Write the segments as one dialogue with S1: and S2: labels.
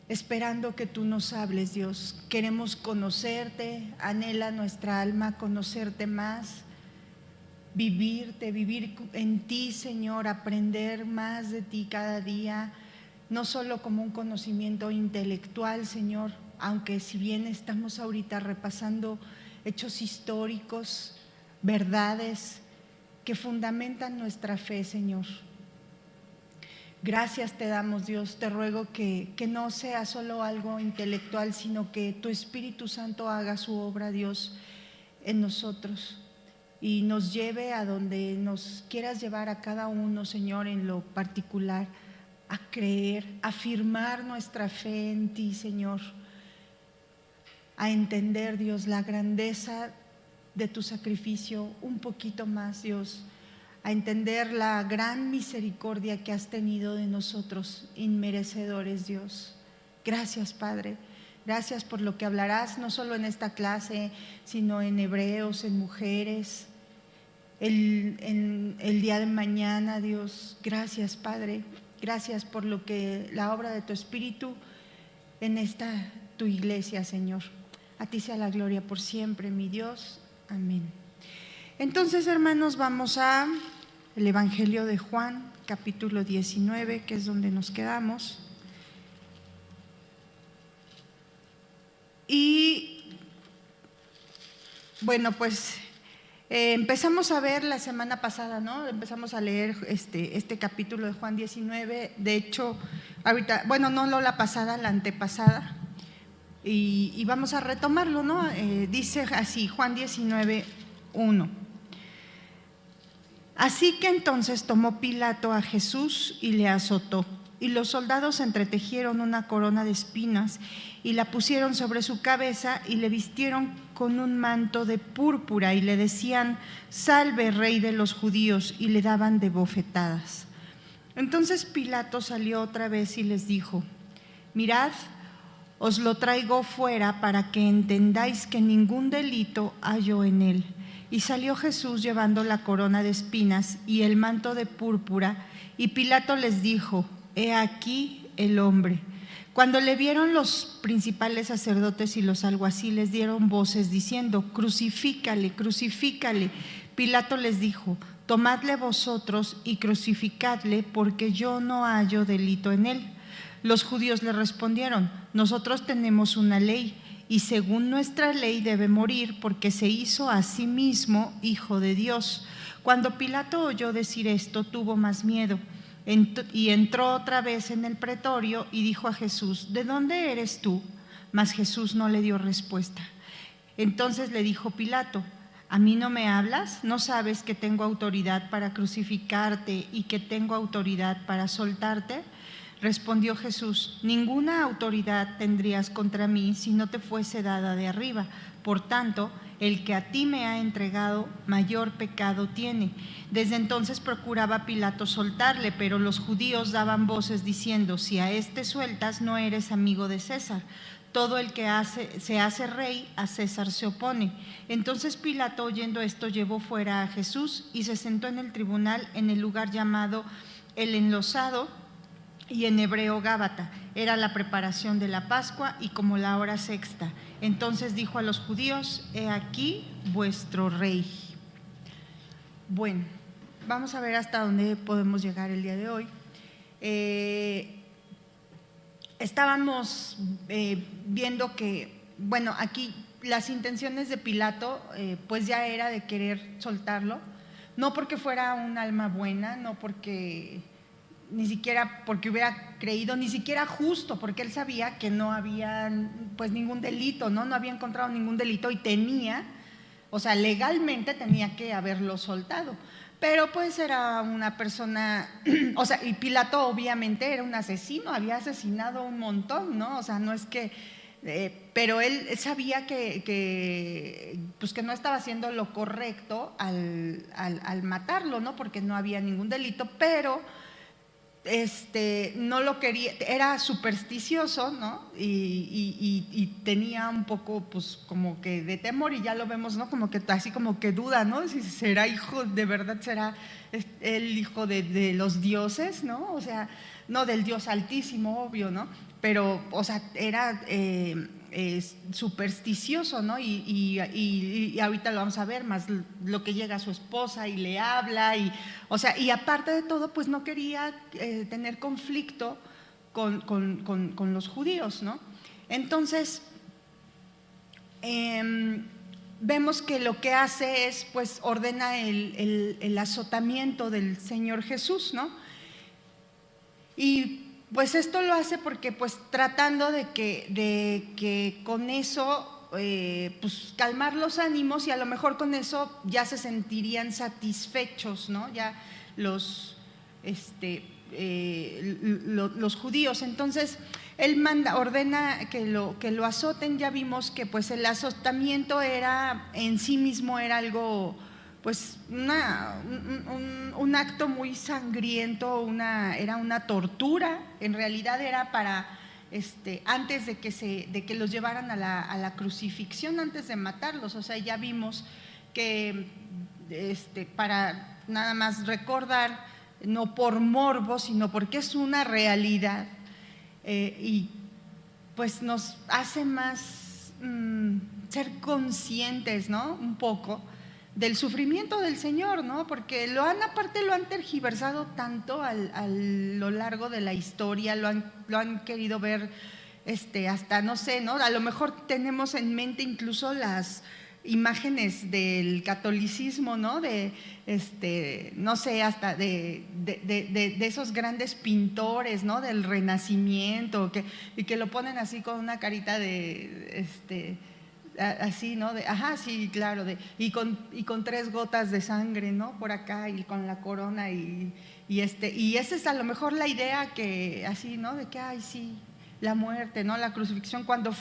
S1: esperando que tú nos hables, Dios. Queremos conocerte, anhela nuestra alma conocerte más, vivirte, vivir en ti, Señor, aprender más de ti cada día, no solo como un conocimiento intelectual, Señor, aunque si bien estamos ahorita repasando hechos históricos, verdades que fundamentan nuestra fe, Señor. Gracias te damos, Dios, te ruego que no sea solo algo intelectual, sino que tu Espíritu Santo haga su obra, Dios, en nosotros y nos lleve a donde nos quieras llevar a cada uno, Señor, en lo particular, a creer, a afirmar nuestra fe en ti, Señor, a entender, Dios, la grandeza de tu sacrificio un poquito más, Dios, a entender la gran misericordia que has tenido de nosotros, inmerecedores, Dios. Gracias, Padre. Gracias por lo que hablarás, no solo en esta clase, sino en Hebreos, en Mujeres, en el día de mañana, Dios. Gracias, Padre. Gracias por lo que la obra de tu Espíritu en esta tu iglesia, Señor. A ti sea la gloria por siempre, mi Dios. Amén. Entonces, hermanos, vamos a el Evangelio de Juan, capítulo 19, que es donde nos quedamos. Y bueno, pues empezamos a ver la semana pasada, ¿no? Empezamos a leer este capítulo de Juan 19. De hecho, ahorita, bueno, no la pasada, la antepasada. Y vamos a retomarlo, ¿no? Dice así, Juan 19, 1. Así que entonces tomó Pilato a Jesús y le azotó, y los soldados entretejieron una corona de espinas y la pusieron sobre su cabeza y le vistieron con un manto de púrpura y le decían: «Salve, Rey de los judíos», y le daban de bofetadas. Entonces Pilato salió otra vez y les dijo: «Mirad, os lo traigo fuera para que entendáis que ningún delito hallo en él». Y salió Jesús llevando la corona de espinas y el manto de púrpura, y Pilato les dijo: «He aquí el hombre». Cuando le vieron, los principales sacerdotes y los alguaciles dieron voces diciendo: «Crucifícale, crucifícale». Pilato les dijo: «Tomadle vosotros y crucificadle, porque yo no hallo delito en él». Los judíos le respondieron: «Nosotros tenemos una ley, y según nuestra ley debe morir, porque se hizo a sí mismo hijo de Dios». Cuando Pilato oyó decir esto, tuvo más miedo y entró otra vez en el pretorio y dijo a Jesús: «¿De dónde eres tú?». Mas Jesús no le dio respuesta. Entonces le dijo Pilato: «¿A mí no me hablas? ¿No sabes que tengo autoridad para crucificarte y que tengo autoridad para soltarte?». Respondió Jesús: «Ninguna autoridad tendrías contra mí si no te fuese dada de arriba. Por tanto, el que a ti me ha entregado, mayor pecado tiene». Desde entonces procuraba Pilato soltarle, pero los judíos daban voces diciendo: «Si a este sueltas, no eres amigo de César. Todo el que se hace rey, a César se opone». Entonces Pilato, oyendo esto, llevó fuera a Jesús y se sentó en el tribunal en el lugar llamado El Enlosado, y en hebreo Gábata. Era la preparación de la Pascua y como la hora sexta. Entonces dijo a los judíos: «He aquí vuestro rey». Bueno, vamos a ver hasta dónde podemos llegar el día de hoy. Estábamos viendo que, bueno, aquí las intenciones de Pilato pues ya era de querer soltarlo, no porque fuera un alma buena, no porque ni siquiera porque hubiera creído, ni siquiera justo, porque él sabía que no había pues ningún delito, no había encontrado ningún delito y tenía, o sea, legalmente tenía que haberlo soltado. Pero pues era una persona, o sea, y Pilato obviamente era un asesino, había asesinado un montón, ¿no? O sea, no es que, pero él sabía que no estaba haciendo lo correcto al matarlo, ¿no? Porque no había ningún delito, pero no lo quería, era supersticioso, ¿no? Y tenía un poco, pues, como que de temor, y ya lo vemos, ¿no? Como que así como que duda, ¿no? Si será hijo, de verdad será el hijo de los dioses, ¿no? O sea, no del Dios Altísimo, obvio, ¿no? Pero, o sea, era supersticioso, ¿no? Y ahorita lo vamos a ver, más lo que llega a su esposa y le habla, o sea, y aparte de todo, pues no quería tener conflicto con los judíos, ¿no? Entonces, vemos que lo que hace es, pues, ordena el azotamiento del Señor Jesús, ¿no? Y pues esto lo hace porque, pues, tratando de que con eso, pues, calmar los ánimos, y a lo mejor con eso ya se sentirían satisfechos, ¿no? Ya los judíos. Entonces él ordena que lo azoten. Ya vimos que, pues, el azotamiento era en sí mismo era algo, pues, un acto muy sangriento, era una tortura. En realidad era para antes de que los llevaran a la crucifixión, antes de matarlos. O sea, ya vimos que para nada más recordar, no por morbo, sino porque es una realidad, y pues nos hace más ser conscientes, ¿no? Un poco del sufrimiento del Señor, ¿no? Porque aparte lo han tergiversado tanto a lo largo de la historia, lo han querido ver hasta, no sé, ¿no? A lo mejor tenemos en mente incluso las imágenes del catolicismo, ¿no? No sé, hasta de esos grandes pintores, ¿no? Del Renacimiento, y que lo ponen así con una carita así, ¿no? Ajá, sí, claro, y con 3 gotas de sangre, ¿no? Por acá, y con la corona, y esa es a lo mejor la idea, que así, ¿no? De que, ay, sí, la muerte, ¿no? La crucifixión, cuando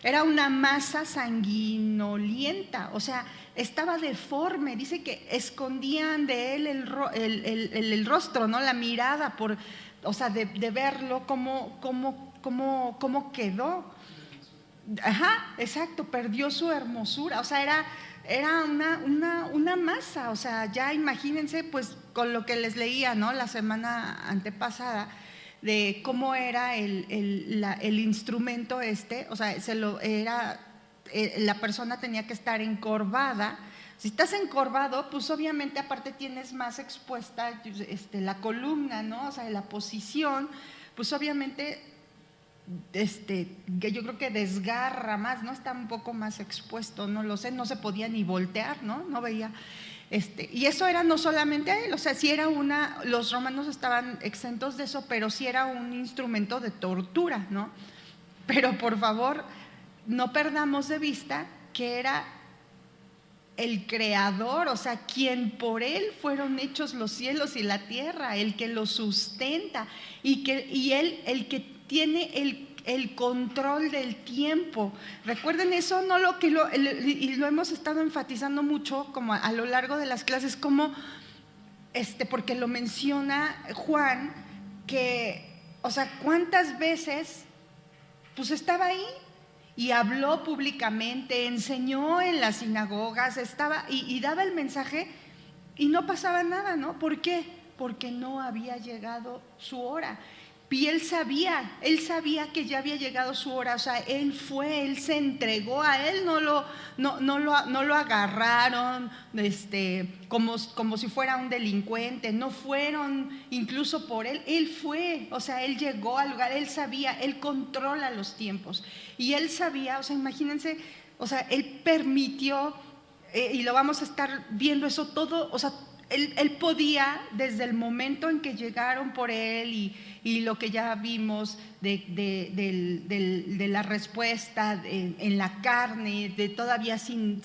S1: era una masa sanguinolienta, o sea, estaba deforme. Dice que escondían de él el rostro, ¿no? La mirada, o sea, de verlo, cómo quedó. Ajá, exacto, perdió su hermosura. O sea, era una masa. O sea, ya imagínense, pues, con lo que les leía, ¿no? La semana antepasada, de cómo era el instrumento o sea, la persona tenía que estar encorvada. Si estás encorvado, pues obviamente aparte tienes más expuesta la columna, ¿no? O sea, la posición, pues obviamente que yo creo que desgarra más, ¿no? Está un poco más expuesto, no lo sé, no se podía ni voltear, ¿no? No veía. Y eso era no solamente a él, o sea, sí era los romanos estaban exentos de eso, pero sí era un instrumento de tortura, ¿no? Pero por favor, no perdamos de vista que era el creador, o sea, quien por él fueron hechos los cielos y la tierra, el que los sustenta, y él el que tiene el control del tiempo. Recuerden eso, no y lo hemos estado enfatizando mucho como a lo largo de las clases, como porque lo menciona Juan, que, o sea, cuántas veces pues estaba ahí y habló públicamente, enseñó en las sinagogas, estaba y daba el mensaje, y no pasaba nada, ¿no? ¿Por qué? Porque no había llegado su hora. Y él sabía que ya había llegado su hora. O sea, él se entregó. A él no lo agarraron como si fuera un delincuente, no fueron incluso por él fue, o sea, él llegó al lugar, él sabía, él controla los tiempos, y él sabía, o sea, imagínense, o sea, él permitió, y lo vamos a estar viendo eso todo, o sea, él podía, desde el momento en que llegaron por él, y lo que ya vimos de la respuesta en la carne, de todavía sin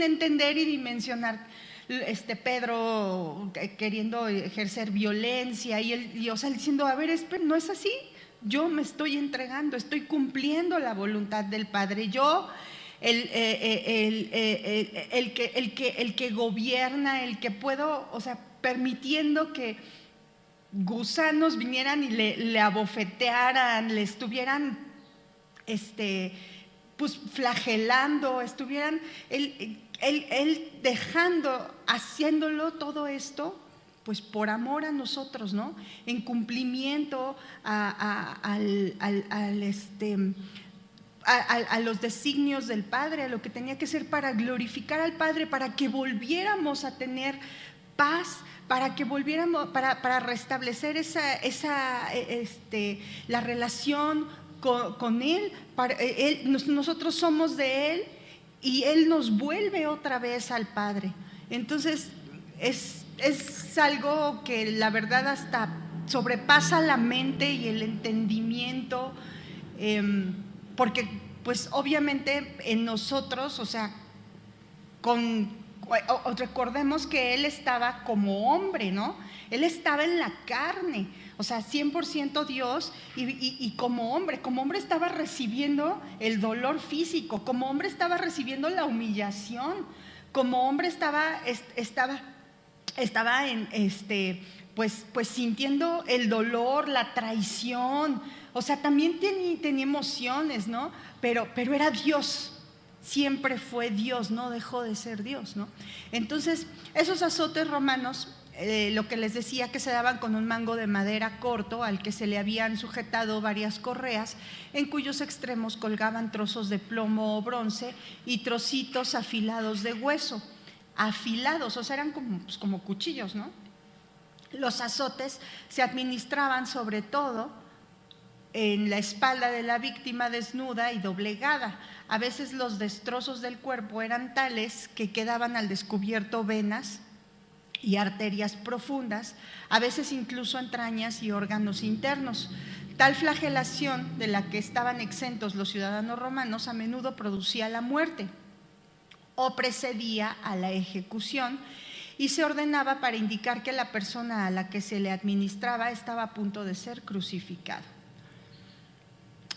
S1: entender y dimensionar, Pedro queriendo ejercer violencia, y o sea, diciendo, a ver, no es así, yo me estoy entregando, estoy cumpliendo la voluntad del Padre, yo el que gobierna, el que puedo, o sea, permitiendo que gusanos vinieran y le abofetearan, le estuvieran pues flagelando, estuvieran él dejando, haciéndolo todo esto, pues por amor a nosotros, ¿no? En cumplimiento a los designios del Padre, a lo que tenía que ser para glorificar al Padre, para que volviéramos a tener paz, para que volviéramos, para restablecer la relación con Él, nosotros somos de Él y Él nos vuelve otra vez al Padre. Entonces es algo que la verdad hasta sobrepasa la mente y el entendimiento, porque pues obviamente en nosotros, o sea, recordemos que Él estaba como hombre, ¿no? Él estaba en la carne, o sea, 100% Dios y como hombre estaba recibiendo el dolor físico, como hombre estaba recibiendo la humillación, como hombre estaba pues sintiendo el dolor, la traición, o sea, también tenía emociones, ¿no? Pero era Dios. Siempre fue Dios, no dejó de ser Dios, ¿no? Entonces, esos azotes romanos, lo que les decía, que se daban con un mango de madera corto al que se le habían sujetado varias correas, en cuyos extremos colgaban trozos de plomo o bronce y trocitos afilados de hueso. Afilados, o sea, eran como cuchillos, ¿no? Los azotes se administraban sobre todo en la espalda de la víctima desnuda y doblegada. A veces los destrozos del cuerpo eran tales que quedaban al descubierto venas y arterias profundas, a veces incluso entrañas y órganos internos. Tal flagelación de la que estaban exentos los ciudadanos romanos a menudo producía la muerte o precedía a la ejecución y se ordenaba para indicar que la persona a la que se le administraba estaba a punto de ser crucificado.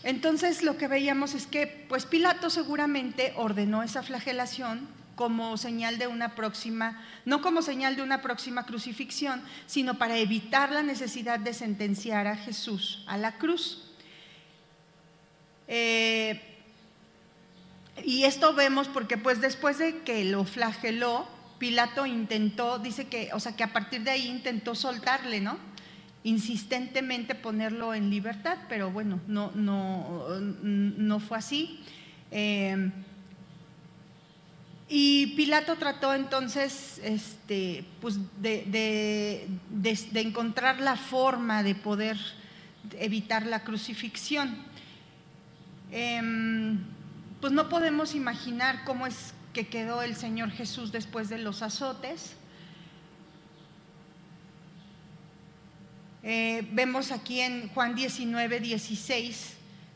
S1: Entonces lo que veíamos es que pues Pilato seguramente ordenó esa flagelación como señal de una próxima, no como señal de una próxima crucifixión, sino para evitar la necesidad de sentenciar a Jesús a la cruz. Y esto vemos porque pues después de que lo flageló, Pilato intentó, dice que, o sea, que a partir de ahí intentó soltarle, ¿no? Insistentemente ponerlo en libertad, pero bueno, no fue así. Y Pilato trató entonces pues de encontrar la forma de poder evitar la crucifixión. Pues no podemos imaginar cómo es que quedó el Señor Jesús después de los azotes. Vemos aquí en Juan 19:16,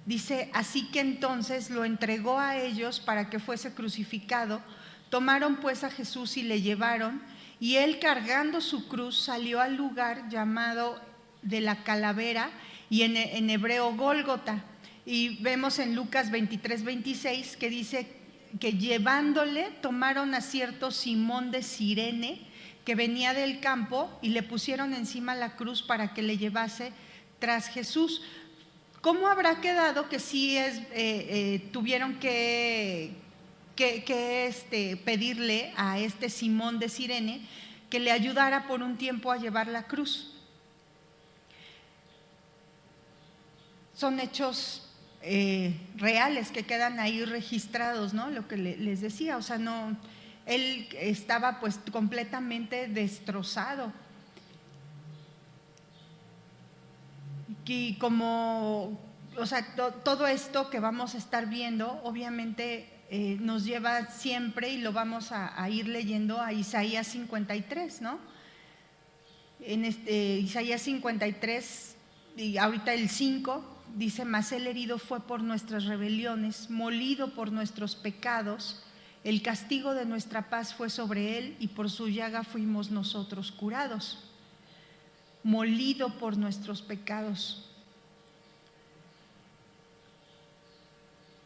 S1: dice: así que entonces lo entregó a ellos para que fuese crucificado. Tomaron pues a Jesús y le llevaron, y él, cargando su cruz, salió al lugar llamado de la calavera, y en hebreo Gólgota. Y vemos en Lucas 23:26 que dice que llevándole tomaron a cierto Simón de Cirene, que venía del campo, y le pusieron encima la cruz para que le llevase tras Jesús. ¿Cómo habrá quedado que sí tuvieron que pedirle a este Simón de Cirene que le ayudara por un tiempo a llevar la cruz? Son hechos reales que quedan ahí registrados, ¿no? Lo que les decía, o sea, no, él estaba pues completamente destrozado. Y como, o sea, todo esto que vamos a estar viendo, obviamente nos lleva siempre, y lo vamos a ir leyendo, a Isaías 53, ¿no? En Isaías 53, y ahorita el 5, dice: mas él herido fue por nuestras rebeliones, molido por nuestros pecados, el castigo de nuestra paz fue sobre él, y por su llaga fuimos nosotros curados. Molido por nuestros pecados.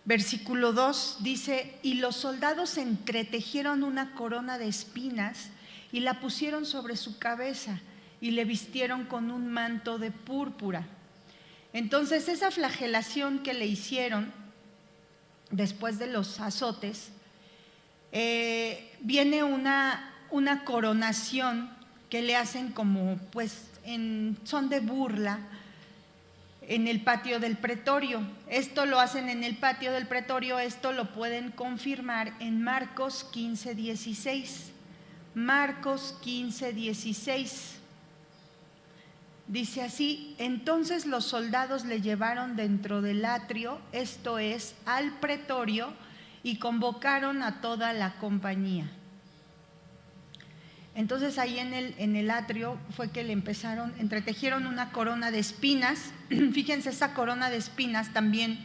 S1: Versículo 2 dice: y los soldados entretejieron una corona de espinas y la pusieron sobre su cabeza, y le vistieron con un manto de púrpura. Entonces, esa flagelación que le hicieron después de los azotes, viene una coronación que le hacen como pues en son de burla en el patio del pretorio. Esto lo hacen en el patio del pretorio, esto lo pueden confirmar en Marcos 15:16. Marcos 15:16. Dice así: entonces los soldados le llevaron dentro del atrio, esto es, al pretorio, y convocaron a toda la compañía. Entonces ahí en el atrio fue que le entretejieron una corona de espinas. Fíjense, esa corona de espinas también,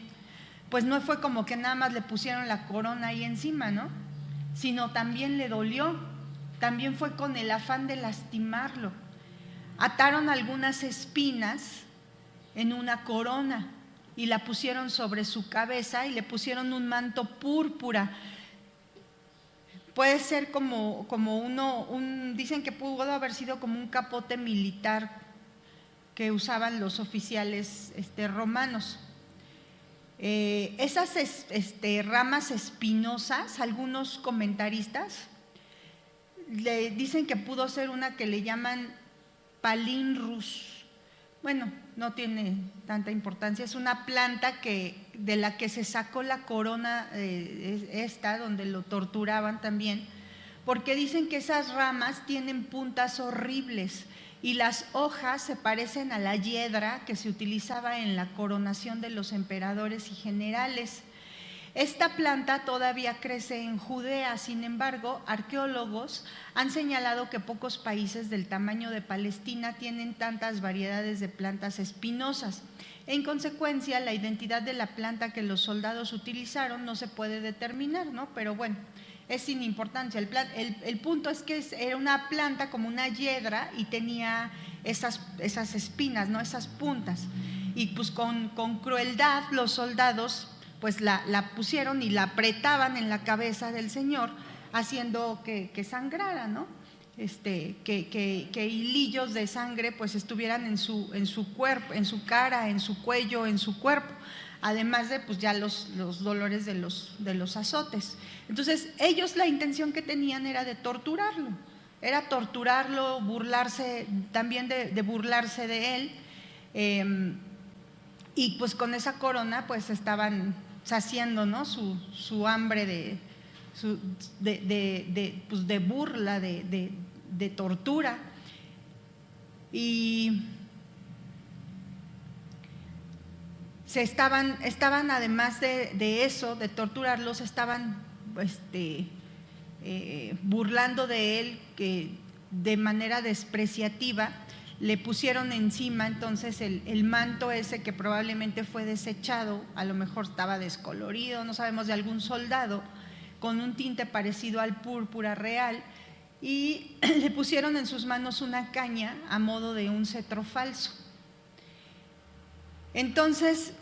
S1: pues no fue como que nada más le pusieron la corona ahí encima, ¿no? Sino también le dolió, también fue con el afán de lastimarlo. Ataron algunas espinas en una corona y la pusieron sobre su cabeza y le pusieron un manto púrpura. Puede ser como dicen que pudo haber sido como un capote militar que usaban los oficiales romanos. Esas ramas espinosas, algunos comentaristas le dicen que pudo ser una que le llaman Palinrus. Bueno, no tiene tanta importancia, es una planta de la que se sacó la corona donde lo torturaban también, porque dicen que esas ramas tienen puntas horribles y las hojas se parecen a la hiedra que se utilizaba en la coronación de los emperadores y generales. Esta planta todavía crece en Judea, sin embargo, arqueólogos han señalado que pocos países del tamaño de Palestina tienen tantas variedades de plantas espinosas. En consecuencia, la identidad de la planta que los soldados utilizaron no se puede determinar, ¿no? Pero bueno, es sin importancia. El punto es que era una planta como una hiedra y tenía esas espinas, ¿no? Esas puntas. Y pues con crueldad los soldados pues la pusieron y la apretaban en la cabeza del Señor, haciendo que sangrara, ¿no? Que hilillos de sangre pues estuvieran en su cuerpo, en su cara, en su cuello, en su cuerpo, además de pues ya los dolores de los azotes. Entonces ellos, la intención que tenían era de torturarlo, burlarse también de burlarse de él, y pues con esa corona pues estaban saciando, ¿no? su hambre de burla, de tortura. Y estaban además de eso, de torturarlos, estaban burlando de él, que de manera despreciativa le pusieron encima entonces el manto ese que probablemente fue desechado, a lo mejor estaba descolorido, no sabemos, de algún soldado, con un tinte parecido al púrpura real, y le pusieron en sus manos una caña a modo de un cetro falso. Entonces,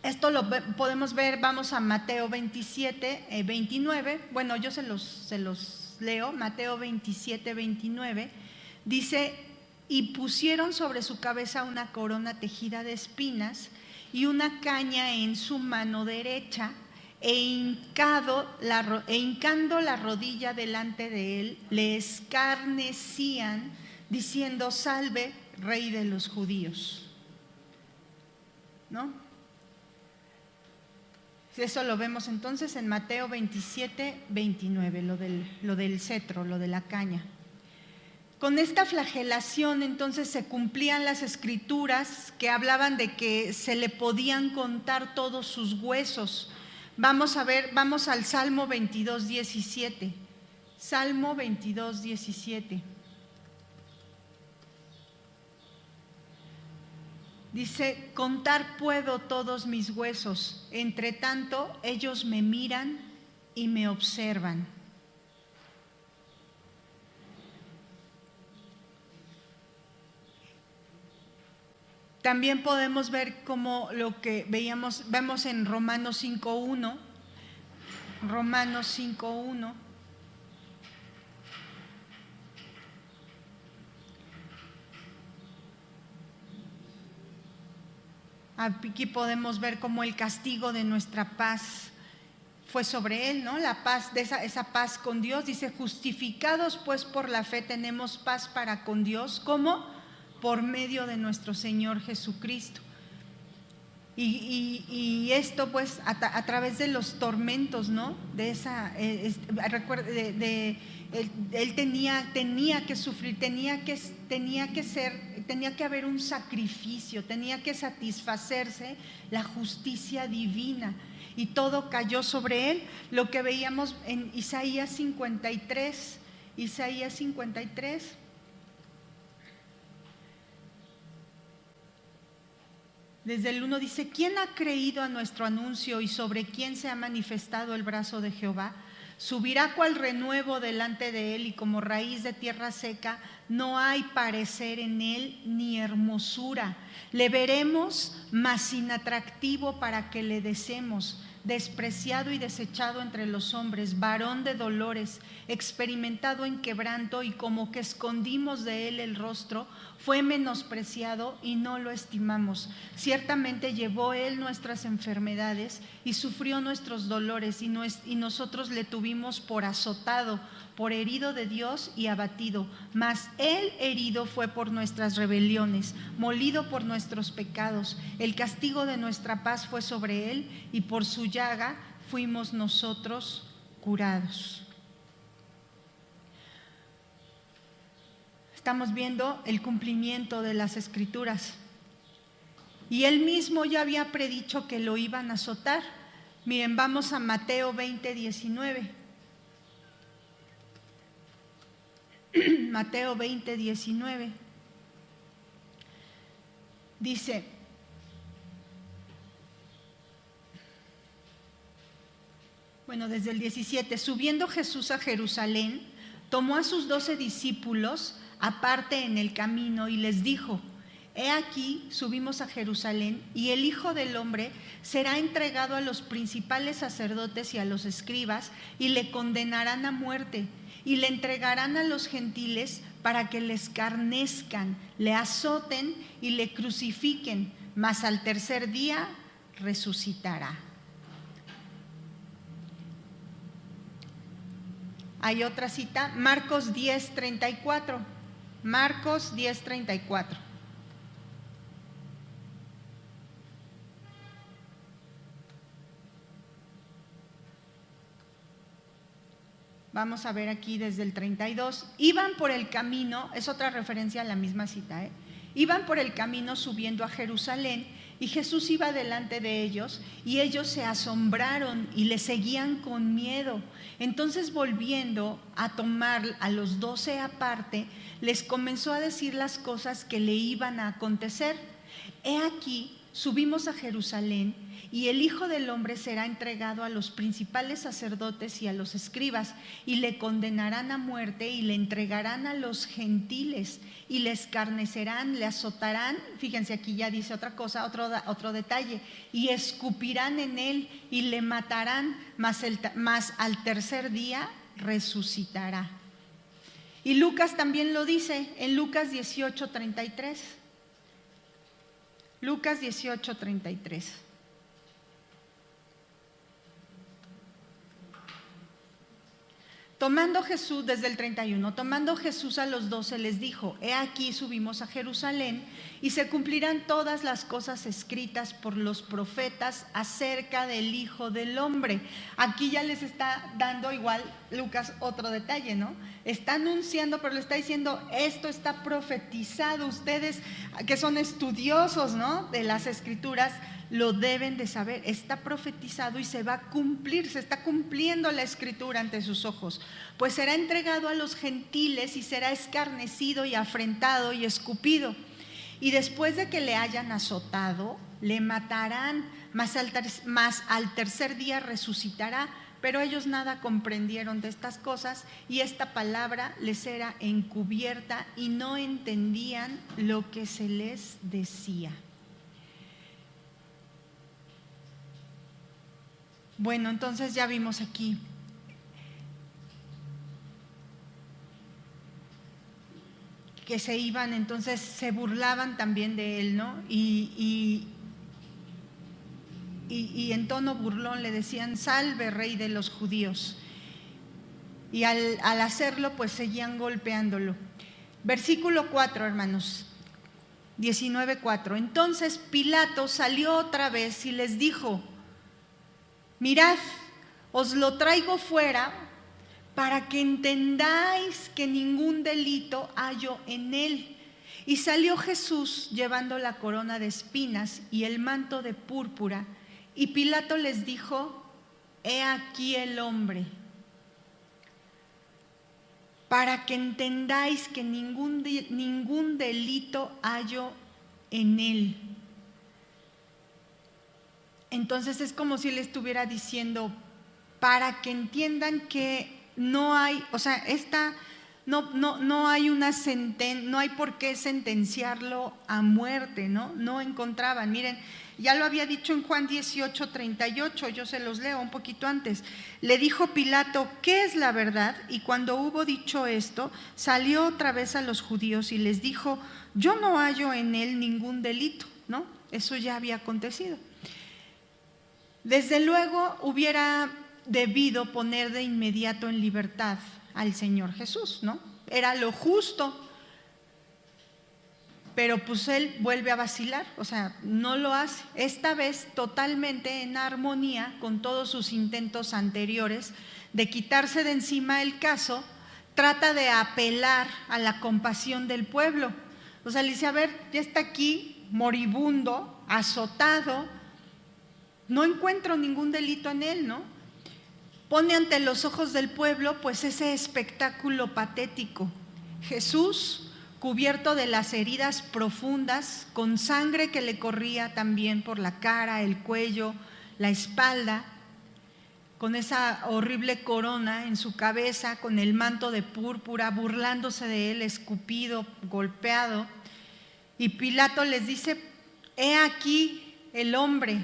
S1: esto lo podemos ver, vamos a Mateo 27, 29, bueno, yo se los leo, Mateo 27, 29, dice: y pusieron sobre su cabeza una corona tejida de espinas y una caña en su mano derecha, e hincando la rodilla delante de él, le escarnecían, diciendo: salve, Rey de los judíos. ¿No? Eso lo vemos entonces en Mateo 27, 29, lo del cetro, lo de la caña. Con esta flagelación entonces se cumplían las escrituras que hablaban de que se le podían contar todos sus huesos. Vamos al Salmo 22, 17. Salmo 22, 17. Dice: contar puedo todos mis huesos, entre tanto ellos me miran y me observan. También podemos ver como lo que vemos en Romanos 5:1. Romanos 5:1. Aquí podemos ver cómo el castigo de nuestra paz fue sobre él, ¿no? La paz, esa paz con Dios. Dice, justificados pues por la fe tenemos paz para con Dios. ¿Cómo? Por medio de nuestro Señor Jesucristo. Y esto pues a través de los tormentos, ¿no? De esa, él tenía que sufrir, tenía que haber un sacrificio, tenía que satisfacerse la justicia divina, y todo cayó sobre él. Lo que veíamos en Isaías 53, desde el 1 dice, ¿quién ha creído a nuestro anuncio y sobre quién se ha manifestado el brazo de Jehová? Subirá cual renuevo delante de él y como raíz de tierra seca, no hay parecer en él ni hermosura. Le veremos, mas sin atractivo para que le deseemos. Despreciado y desechado entre los hombres, varón de dolores, experimentado en quebranto, y como que escondimos de él el rostro, fue menospreciado y no lo estimamos. Ciertamente llevó él nuestras enfermedades y sufrió nuestros dolores, y nosotros le tuvimos por azotado, por herido de Dios y abatido. Mas él herido fue por nuestras rebeliones, molido por nuestros pecados. El castigo de nuestra paz fue sobre él, y por su llaga fuimos nosotros curados. Estamos viendo el cumplimiento de las Escrituras. Y él mismo ya había predicho que lo iban a azotar. Miren, vamos a Mateo 20:19. Mateo 20:19. Dice, bueno, desde el 17, subiendo Jesús a Jerusalén, tomó a sus 12 discípulos aparte en el camino y les dijo, he aquí, subimos a Jerusalén, y el Hijo del Hombre será entregado a los principales sacerdotes y a los escribas, y le condenarán a muerte, y le entregarán a los gentiles para que le escarnezcan, le azoten y le crucifiquen, mas al tercer día resucitará. Hay otra cita, Marcos 10:34. Marcos 10:34. Vamos a ver aquí desde el 32. Iban por el camino, es otra referencia a la misma cita, Iban por el camino subiendo a Jerusalén, y Jesús iba delante de ellos, y ellos se asombraron y le seguían con miedo. Entonces, volviendo a tomar a los 12 aparte, les comenzó a decir las cosas que le iban a acontecer. He aquí, subimos a Jerusalén, y el Hijo del Hombre será entregado a los principales sacerdotes y a los escribas, y le condenarán a muerte, y le entregarán a los gentiles, y le escarnecerán, le azotarán. Fíjense, aquí ya dice otra cosa, otro detalle, y escupirán en él, y le matarán, mas al tercer día resucitará. Y Lucas también lo dice en Lucas 18:33. Lucas 18:33. Tomando Jesús, desde el 31, tomando Jesús a los 12 les dijo, he aquí subimos a Jerusalén, y se cumplirán todas las cosas escritas por los profetas acerca del Hijo del Hombre. Aquí ya les está dando igual Lucas otro detalle, ¿no? Está anunciando, pero le está diciendo, esto está profetizado. Ustedes que son estudiosos, ¿no?, de las Escrituras, lo deben de saber, está profetizado y se va a cumplir, se está cumpliendo la Escritura ante sus ojos. Pues será entregado a los gentiles y será escarnecido y afrentado y escupido. Y después de que le hayan azotado, le matarán, mas al tercer día resucitará. Pero ellos nada comprendieron de estas cosas, y esta palabra les era encubierta y no entendían lo que se les decía. Bueno, entonces ya vimos aquí que se iban, entonces se burlaban también de él, ¿no? Y y en tono burlón le decían: salve, rey de los judíos. Y al hacerlo, pues seguían golpeándolo. Versículo 4, hermanos, 19:4. Entonces Pilato salió otra vez y les dijo: mirad, os lo traigo fuera para que entendáis que ningún delito hallo en él. Y salió Jesús llevando la corona de espinas y el manto de púrpura. Y Pilato les dijo: he aquí el hombre. Para que entendáis que ningún delito hallo en él. Entonces es como si él estuviera diciendo, para que entiendan que no hay, o sea, no hay no hay por qué sentenciarlo a muerte, ¿no? No encontraban. Miren, ya lo había dicho en Juan 18:38, yo se los leo un poquito antes. Le dijo Pilato: ¿qué es la verdad? Y cuando hubo dicho esto, salió otra vez a los judíos y les dijo: yo no hallo en él ningún delito, ¿no? Eso ya había acontecido. Desde luego hubiera debido poner de inmediato en libertad al Señor Jesús, ¿no? Era lo justo. Pero pues él vuelve a vacilar, o sea, no lo hace. Esta vez totalmente en armonía con todos sus intentos anteriores de quitarse de encima el caso, trata de apelar a la compasión del pueblo. O sea, le dice: a ver, ya está aquí, moribundo, azotado, no encuentro ningún delito en él, ¿no? Pone ante los ojos del pueblo pues ese espectáculo patético. Jesús, cubierto de las heridas profundas, con sangre que le corría también por la cara, el cuello, la espalda, con esa horrible corona en su cabeza, con el manto de púrpura, burlándose de él, escupido, golpeado. Y Pilato les dice: he aquí el hombre,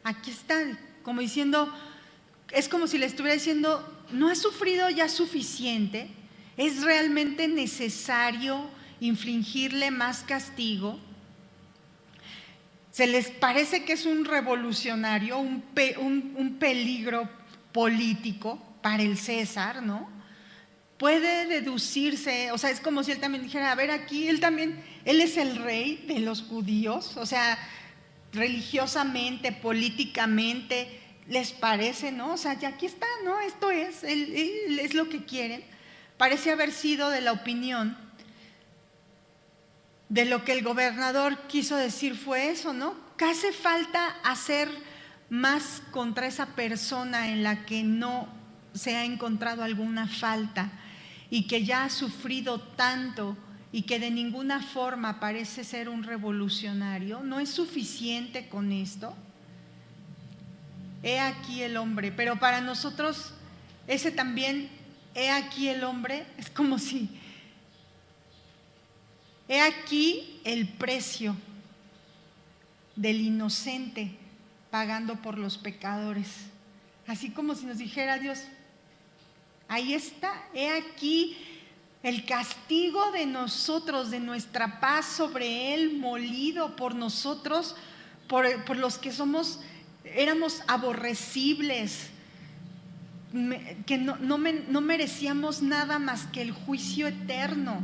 S1: aquí está, como diciendo, es como si le estuviera diciendo: ¿no has sufrido ya suficiente? ¿Es realmente necesario infligirle más castigo? ¿Se les parece que es un revolucionario, un peligro político para el César, no? Puede deducirse, o sea, es como si él también dijera: a ver, aquí él es el rey de los judíos, o sea, religiosamente, políticamente, ¿les parece, no? O sea, ya aquí está, ¿no? Esto es, él es lo que quieren. Parece haber sido de la opinión de lo que el gobernador quiso decir fue eso, ¿no? ¿Qué hace falta hacer más contra esa persona en la que no se ha encontrado alguna falta y que ya ha sufrido tanto y que de ninguna forma parece ser un revolucionario? ¿No es suficiente con esto? He aquí el hombre. Pero para nosotros ese también, he aquí el hombre, es como si... He aquí el precio del inocente pagando por los pecadores. Así como si nos dijera Dios: ahí está, he aquí el castigo de nosotros, de nuestra paz sobre él, molido por nosotros, por los que éramos aborrecibles, que no merecíamos nada más que el juicio eterno.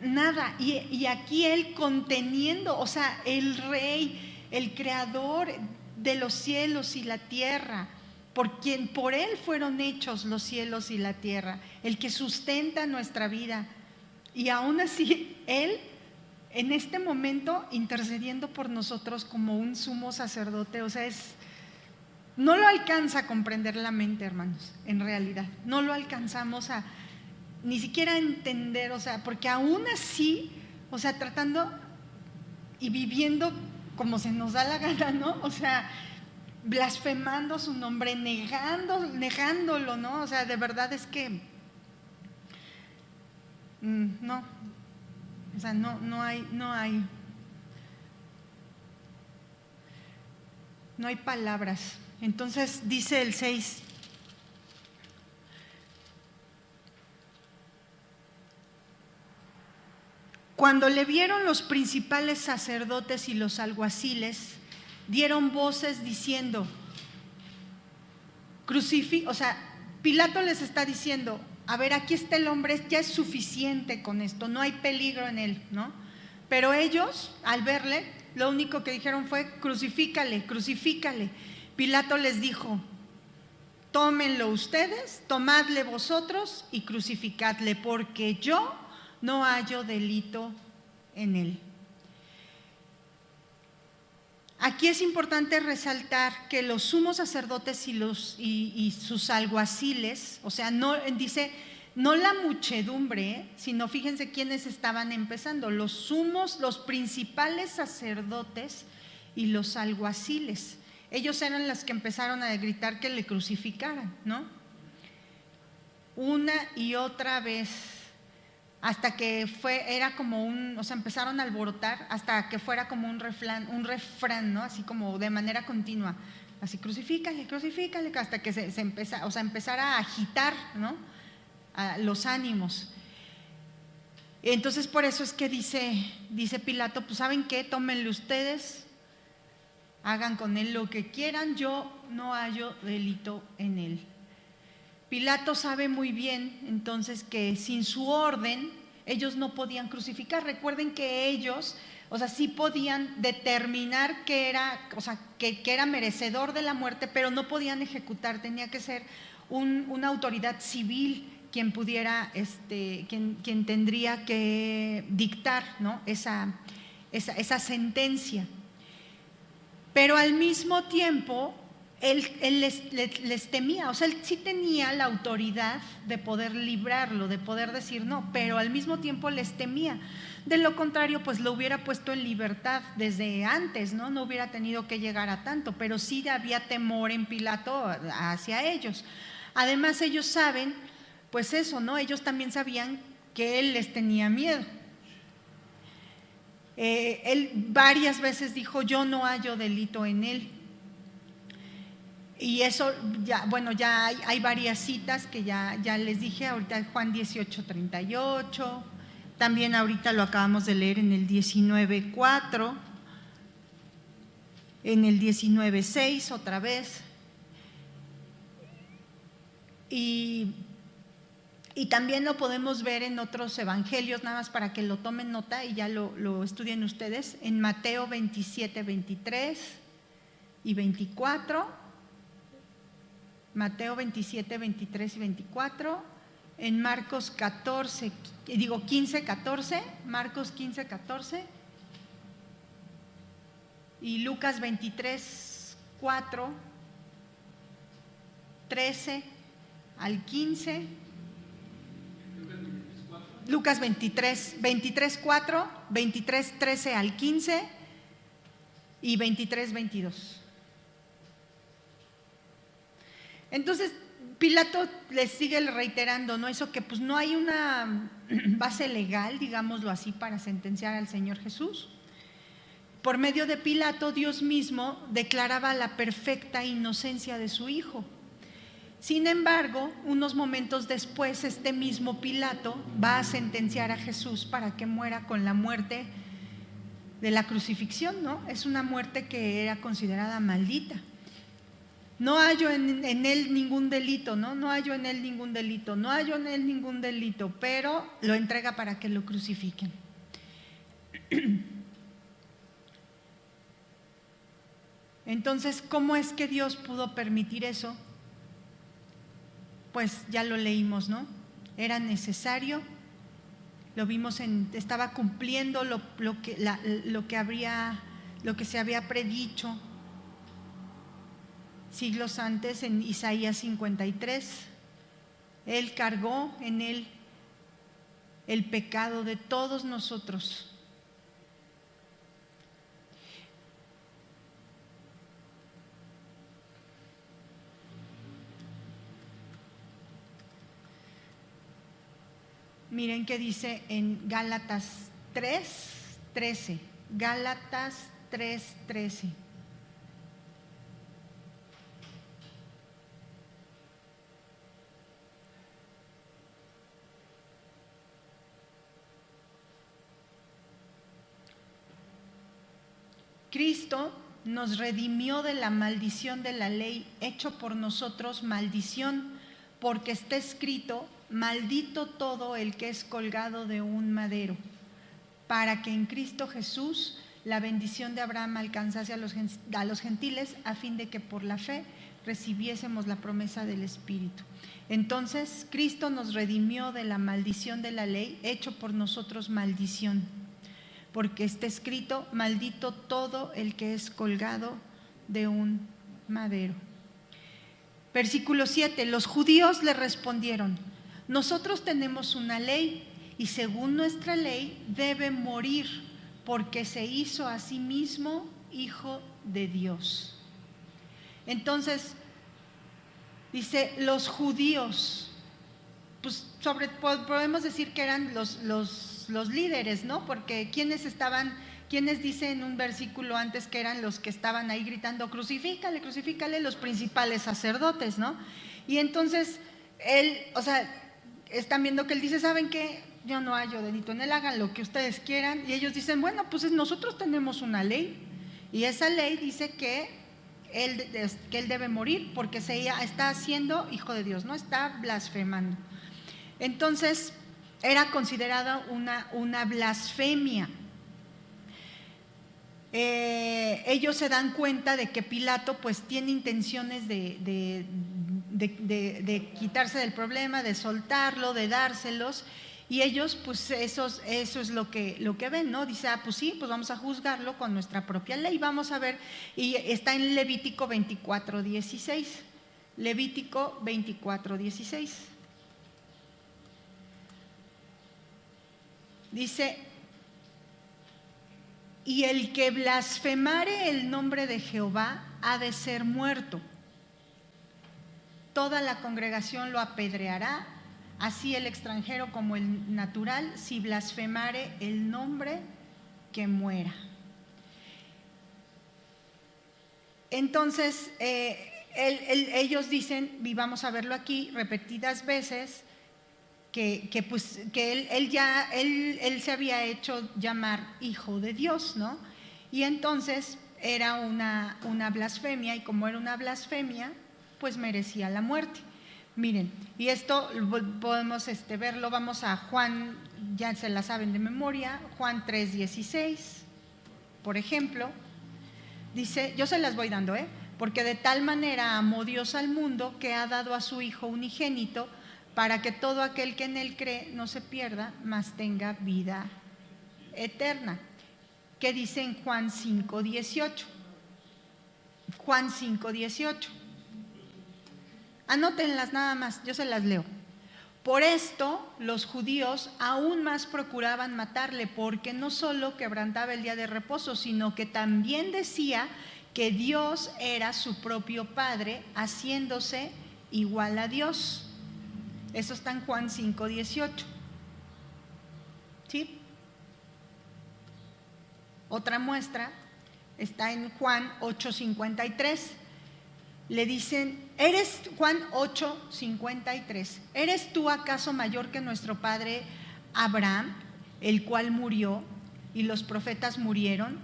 S1: Nada, y aquí él conteniendo, o sea, el rey, el creador de los cielos y la tierra, por él fueron hechos los cielos y la tierra, el que sustenta nuestra vida, y aún así él en este momento intercediendo por nosotros como un sumo sacerdote. O sea, no lo alcanza a comprender la mente, hermanos, en realidad, no lo alcanzamos ni siquiera entender, o sea, porque aún así, o sea, tratando y viviendo como se nos da la gana, ¿no? O sea, blasfemando su nombre, negándolo, ¿no? O sea, de verdad es que no, o sea, no hay palabras. Entonces dice el 6: cuando le vieron los principales sacerdotes y los alguaciles dieron voces diciendo, o sea, Pilato les está diciendo, a ver, aquí está el hombre, ya es suficiente con esto, no hay peligro en él, ¿no? Pero ellos, al verle, lo único que dijeron fue, crucifícale, crucifícale. Pilato les dijo, tómenlo ustedes, tomadle vosotros y crucificadle, porque yo no hallo delito en él. Aquí es importante resaltar que los sumos sacerdotes y sus alguaciles, o sea, no dice, no la muchedumbre, sino fíjense quiénes estaban empezando, los principales sacerdotes y los alguaciles. Ellos eran los que empezaron a gritar que le crucificaran, ¿no? Una y otra vez, hasta que era como o sea, empezaron a alborotar hasta que fuera como un refrán, ¿no? Así como de manera continua, así crucifícale, crucifícale, hasta que se empezara a agitar, ¿no? Los ánimos. Entonces por eso es que dice Pilato, pues ¿saben qué? Tómenlo ustedes, hagan con él lo que quieran, yo no hallo delito en él. Pilato sabe muy bien entonces que sin su orden ellos no podían crucificar. Recuerden que ellos, o sea, sí podían determinar que era, o sea, que era merecedor de la muerte, pero no podían ejecutar. Tenía que ser una autoridad civil quien pudiera, quien tendría que dictar, ¿no? esa sentencia. Pero al mismo tiempo él les temía, o sea, él sí tenía la autoridad de poder librarlo, de poder decir no, pero al mismo tiempo les temía. De lo contrario, pues lo hubiera puesto en libertad desde antes, ¿no? No hubiera tenido que llegar a tanto, pero sí había temor en Pilato hacia ellos. Además, ellos saben, pues eso, ¿no? Ellos también sabían que él les tenía miedo. Él varias veces dijo, yo no hallo delito en él. Y eso, ya, bueno, ya hay varias citas que ya les dije, ahorita Juan 18:38, también ahorita lo acabamos de leer en el 19:4, en el 19:6 otra vez. Y también lo podemos ver en otros evangelios, nada más para que lo tomen nota y ya lo estudien ustedes, en Mateo 27:23 y 24, Mateo 27, 23 y 24, en Marcos 15, 14, Marcos 15, 14 y Lucas 23, 4, 13 al 15, Lucas 23, 4, 23, 13 al 15 y 23, 22. Entonces Pilato les sigue reiterando, ¿no? Eso que pues no hay una base legal, digámoslo así, para sentenciar al Señor Jesús. Por medio de Pilato, Dios mismo declaraba la perfecta inocencia de su Hijo. Sin embargo, unos momentos después, este mismo Pilato va a sentenciar a Jesús para que muera con la muerte de la crucifixión, ¿no? Es una muerte que era considerada maldita. No hallo en él ningún delito, ¿no? No hallo en él ningún delito, no hallo en él ningún delito, pero lo entrega para que lo crucifiquen. Entonces, ¿cómo es que Dios pudo permitir eso? Pues ya lo leímos, ¿no? Era necesario, lo vimos, estaba cumpliendo lo que se había predicho siglos antes en Isaías 53. Él cargó en él el pecado de todos nosotros. Miren qué dice en Gálatas 3:13. Gálatas 3:13. Cristo nos redimió de la maldición de la ley, hecho por nosotros maldición, porque está escrito: maldito todo el que es colgado de un madero, para que en Cristo Jesús la bendición de Abraham alcanzase a los gentiles, a fin de que por la fe recibiésemos la promesa del Espíritu. Entonces, Cristo nos redimió de la maldición de la ley, hecho por nosotros maldición, porque está escrito: maldito todo el que es colgado de un madero. Versículo 7, los judíos le respondieron: nosotros tenemos una ley, y según nuestra ley debe morir, porque se hizo a sí mismo hijo de Dios. Entonces, dice los judíos, pues podemos decir que eran los líderes, ¿no? Porque ¿quiénes dice en un versículo antes que eran los que estaban ahí gritando: crucifícale, crucifícale? Los principales sacerdotes, ¿no? Y entonces están viendo que él dice: ¿saben qué? Yo no hallo delito en él, hagan lo que ustedes quieran. Y ellos dicen: bueno, pues nosotros tenemos una ley, y esa ley dice que él debe morir porque está haciendo hijo de Dios, no está blasfemando. Entonces era considerada una blasfemia. Ellos se dan cuenta de que Pilato pues tiene intenciones de quitarse del problema, de soltarlo, de dárselos, y ellos pues eso es lo que ven, ¿no? Dice: pues sí, pues vamos a juzgarlo con nuestra propia ley. Vamos a ver, y está en Levítico 24:16. Levítico 24:16. Dice: y el que blasfemare el nombre de Jehová ha de ser muerto. Toda la congregación lo apedreará, así el extranjero como el natural, si blasfemare el nombre, que muera. Entonces, ellos dicen, y vamos a verlo aquí repetidas veces, que él se había hecho llamar hijo de Dios, ¿no? Y entonces era una blasfemia, y como era una blasfemia, pues merecía la muerte. Miren, y esto podemos verlo, vamos a Juan, ya se la saben de memoria, Juan 3:16, por ejemplo, dice, yo se las voy dando, porque de tal manera amó Dios al mundo que ha dado a su Hijo unigénito, para que todo aquel que en él cree no se pierda, mas tenga vida eterna. ¿Qué dice en Juan 5:18? Juan 5:18. Anótenlas nada más, yo se las leo. Por esto los judíos aún más procuraban matarle, porque no solo quebrantaba el día de reposo, sino que también decía que Dios era su propio Padre, haciéndose igual a Dios. Eso está en Juan 5:18. ¿Sí? Otra muestra está en Juan 8:53. Le dicen, Juan 8:53, ¿eres tú acaso mayor que nuestro padre Abraham, el cual murió y los profetas murieron?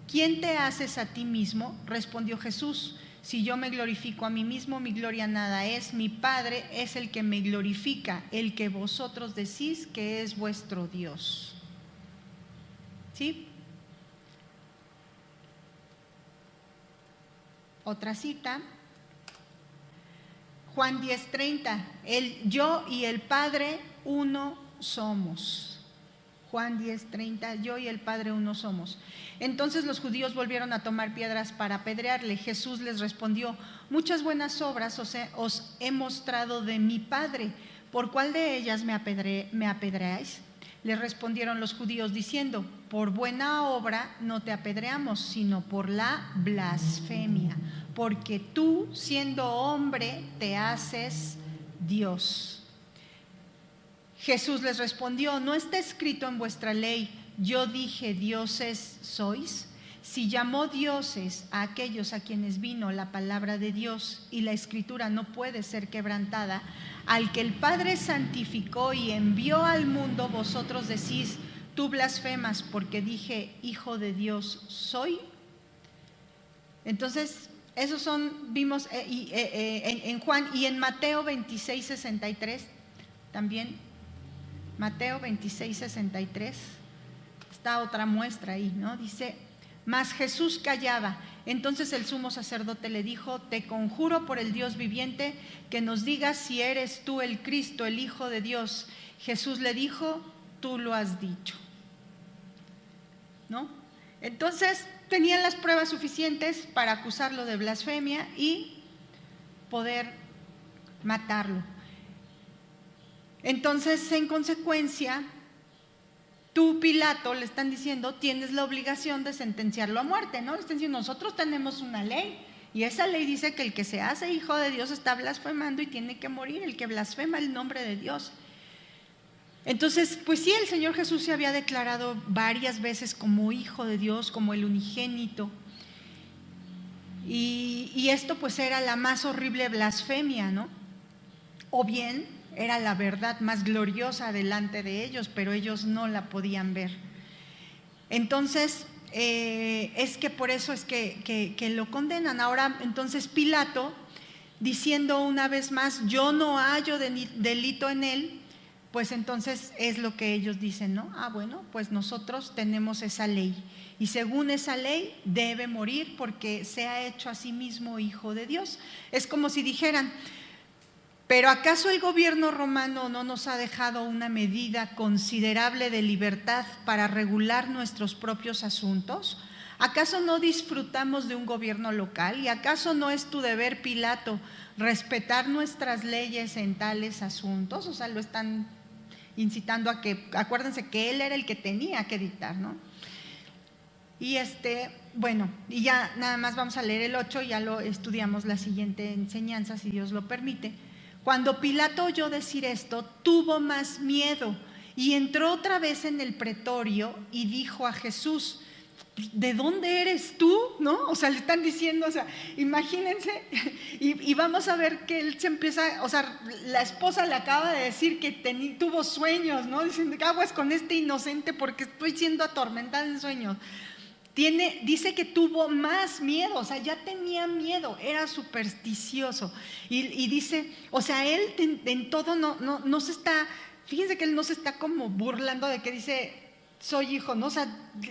S1: ¿Quién te haces a ti mismo? Respondió Jesús: si yo me glorifico a mí mismo, mi gloria nada es. Mi Padre es el que me glorifica, el que vosotros decís que es vuestro Dios. ¿Sí? Otra cita, Juan 10:30, yo y el Padre uno somos. Juan 10:30, yo y el Padre uno somos. Entonces los judíos volvieron a tomar piedras para apedrearle. Jesús les respondió: muchas buenas obras os he mostrado de mi Padre, ¿por cuál de ellas me apedreáis? Le respondieron los judíos diciendo: por buena obra no te apedreamos, sino por la blasfemia, porque tú, siendo hombre, te haces Dios. Jesús les respondió: ¿no está escrito en vuestra ley, yo dije dioses sois? Si llamó dioses a aquellos a quienes vino la palabra de Dios, y la escritura no puede ser quebrantada, al que el Padre santificó y envió al mundo, vosotros decís: tú blasfemas porque dije hijo de Dios soy. Entonces, esos vimos en Juan y en Mateo 26:63 también. Mateo 26:63, está otra muestra ahí, ¿no? Dice, mas Jesús callaba. Entonces el sumo sacerdote le dijo, te conjuro por el Dios viviente que nos digas si eres tú el Cristo, el Hijo de Dios. Jesús le dijo, tú lo has dicho, ¿no? Entonces tenían las pruebas suficientes para acusarlo de blasfemia y poder matarlo. Entonces, en consecuencia, tú, Pilato, le están diciendo, tienes la obligación de sentenciarlo a muerte, ¿no? Le están diciendo, nosotros tenemos una ley y esa ley dice que el que se hace hijo de Dios está blasfemando y tiene que morir, el que blasfema el nombre de Dios. Entonces, pues sí, el Señor Jesús se había declarado varias veces como hijo de Dios, como el unigénito. Y esto pues era la más horrible blasfemia, ¿no? O bien era la verdad más gloriosa delante de ellos, pero ellos no la podían ver. Entonces, es que por eso es que lo condenan. Ahora, entonces Pilato, diciendo una vez más, yo no hallo delito en él, pues entonces es lo que ellos dicen, ¿no? Bueno, pues nosotros tenemos esa ley y según esa ley debe morir porque se ha hecho a sí mismo hijo de Dios. Es como si dijeran, ¿pero acaso el gobierno romano no nos ha dejado una medida considerable de libertad para regular nuestros propios asuntos? ¿Acaso no disfrutamos de un gobierno local? ¿Y acaso no es tu deber, Pilato, respetar nuestras leyes en tales asuntos? O sea, lo están incitando a que, acuérdense que él era el que tenía que dictar, ¿no? Y bueno, y ya nada más vamos a leer el 8, ya lo estudiamos la siguiente enseñanza, si Dios lo permite. Cuando Pilato oyó decir esto, tuvo más miedo y entró otra vez en el pretorio y dijo a Jesús, ¿de dónde eres tú? ¿No? O sea, le están diciendo, o sea, imagínense, y vamos a ver que él se empieza, o sea, la esposa le acaba de decir que tuvo sueños, ¿no? Diciendo, aguas con este inocente porque estoy siendo atormentada en sueños. Dice que tuvo más miedo, o sea, ya tenía miedo, era supersticioso. Y dice, o sea, él en todo no se está, fíjense que él no se está como burlando de que dice, soy hijo, ¿no? O sea,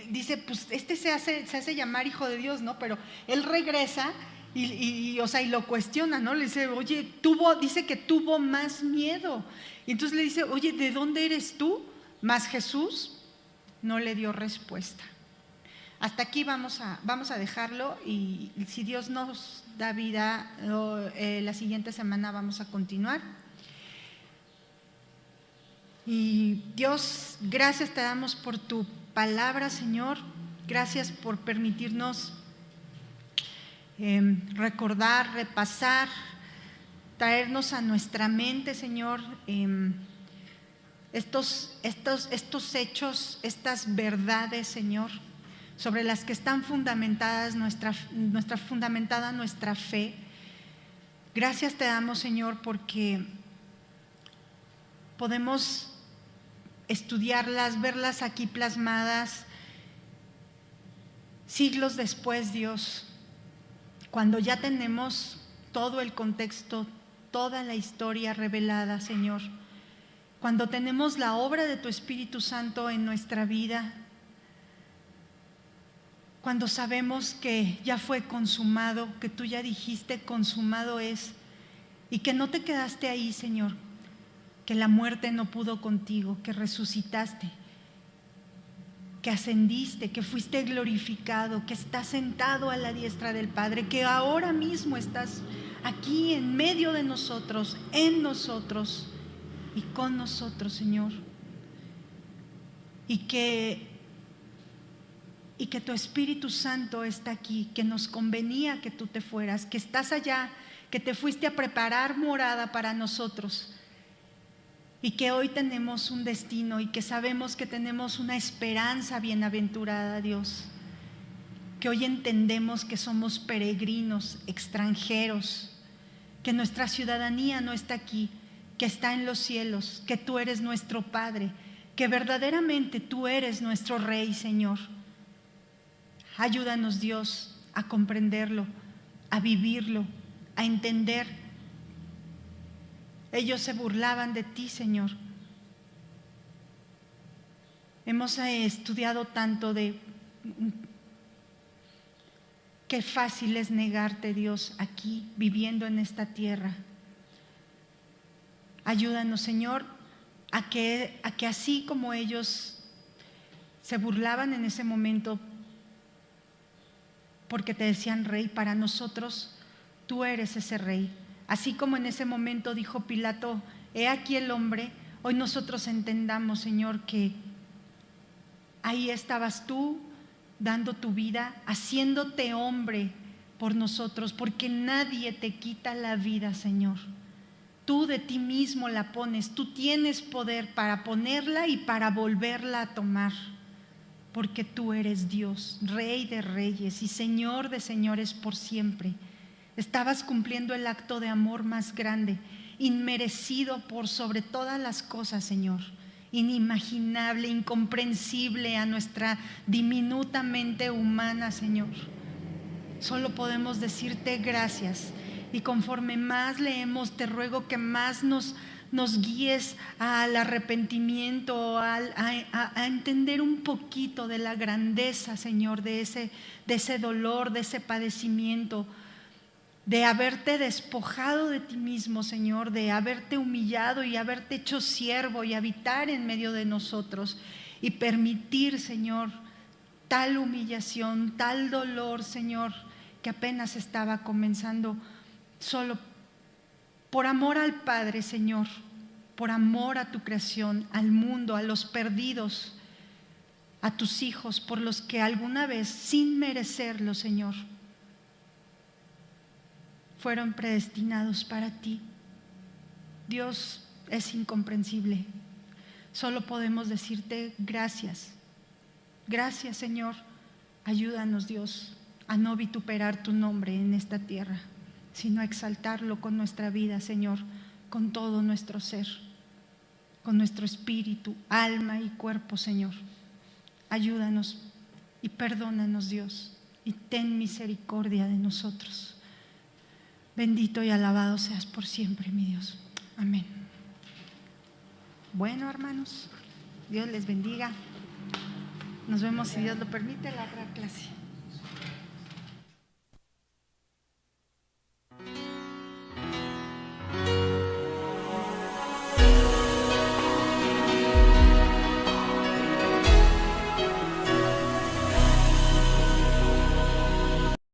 S1: dice, pues se hace llamar hijo de Dios, ¿no? Pero él regresa o sea, y lo cuestiona, ¿no? Le dice, oye, dice que tuvo más miedo. Y entonces le dice, oye, ¿de dónde eres tú? Mas Jesús no le dio respuesta. Hasta aquí vamos a dejarlo y si Dios nos da vida, la siguiente semana vamos a continuar. Y Dios, gracias te damos por tu palabra, Señor. Gracias por permitirnos recordar, repasar, traernos a nuestra mente, Señor, estos hechos, estas verdades, Señor, sobre las que están fundamentadas fundamentada nuestra fe. Gracias te damos, Señor, porque podemos estudiarlas, verlas aquí plasmadas siglos después, Dios, cuando ya tenemos todo el contexto, toda la historia revelada, Señor, cuando tenemos la obra de tu Espíritu Santo en nuestra vida, cuando sabemos que ya fue consumado, que tú ya dijiste consumado es, y que no te quedaste ahí, Señor, que la muerte no pudo contigo, que resucitaste, que ascendiste, que fuiste glorificado, que estás sentado a la diestra del Padre, que ahora mismo estás aquí en medio de nosotros, en nosotros y con nosotros, Señor, y que tu Espíritu Santo está aquí, que nos convenía que tú te fueras, que estás allá, que te fuiste a preparar morada para nosotros y que hoy tenemos un destino y que sabemos que tenemos una esperanza bienaventurada, Dios, que hoy entendemos que somos peregrinos, extranjeros, que nuestra ciudadanía no está aquí, que está en los cielos, que tú eres nuestro Padre, que verdaderamente tú eres nuestro Rey, Señor. Ayúdanos, Dios, a comprenderlo, a vivirlo, a entender. Ellos se burlaban de ti, Señor. Hemos estudiado tanto de qué fácil es negarte, Dios, aquí, viviendo en esta tierra. Ayúdanos, Señor, a que así como ellos se burlaban en ese momento porque te decían rey, para nosotros tú eres ese rey. Así como en ese momento dijo Pilato, he aquí el hombre, hoy nosotros entendamos, Señor, que ahí estabas tú dando tu vida, haciéndote hombre por nosotros, porque nadie te quita la vida, Señor. Tú de ti mismo la pones, tú tienes poder para ponerla y para volverla a tomar, porque tú eres Dios, Rey de reyes y Señor de señores por siempre. Estabas cumpliendo el acto de amor más grande, inmerecido por sobre todas las cosas, Señor, inimaginable, incomprensible a nuestra diminuta mente humana, Señor. Solo podemos decirte gracias. Y conforme más leemos, te ruego que más nos guíes al arrepentimiento, a entender un poquito de la grandeza, Señor, de ese dolor, de ese padecimiento, de haberte despojado de ti mismo, Señor, de haberte humillado y haberte hecho siervo y habitar en medio de nosotros y permitir, Señor, tal humillación, tal dolor, Señor, que apenas estaba comenzando. Solo por amor al Padre, Señor, por amor a tu creación, al mundo, a los perdidos, a tus hijos, por los que alguna vez, sin merecerlo, Señor, fueron predestinados para ti. Dios, es incomprensible. Solo podemos decirte gracias. Gracias, Señor. Ayúdanos, Dios, a no vituperar tu nombre en esta tierra, sino a exaltarlo con nuestra vida, Señor, con todo nuestro ser, con nuestro espíritu, alma y cuerpo, Señor. Ayúdanos y perdónanos, Dios, y ten misericordia de nosotros. Bendito y alabado seas por siempre, mi Dios. Amén. Bueno, hermanos, Dios les bendiga. Nos vemos, si Dios lo permite, en la otra clase.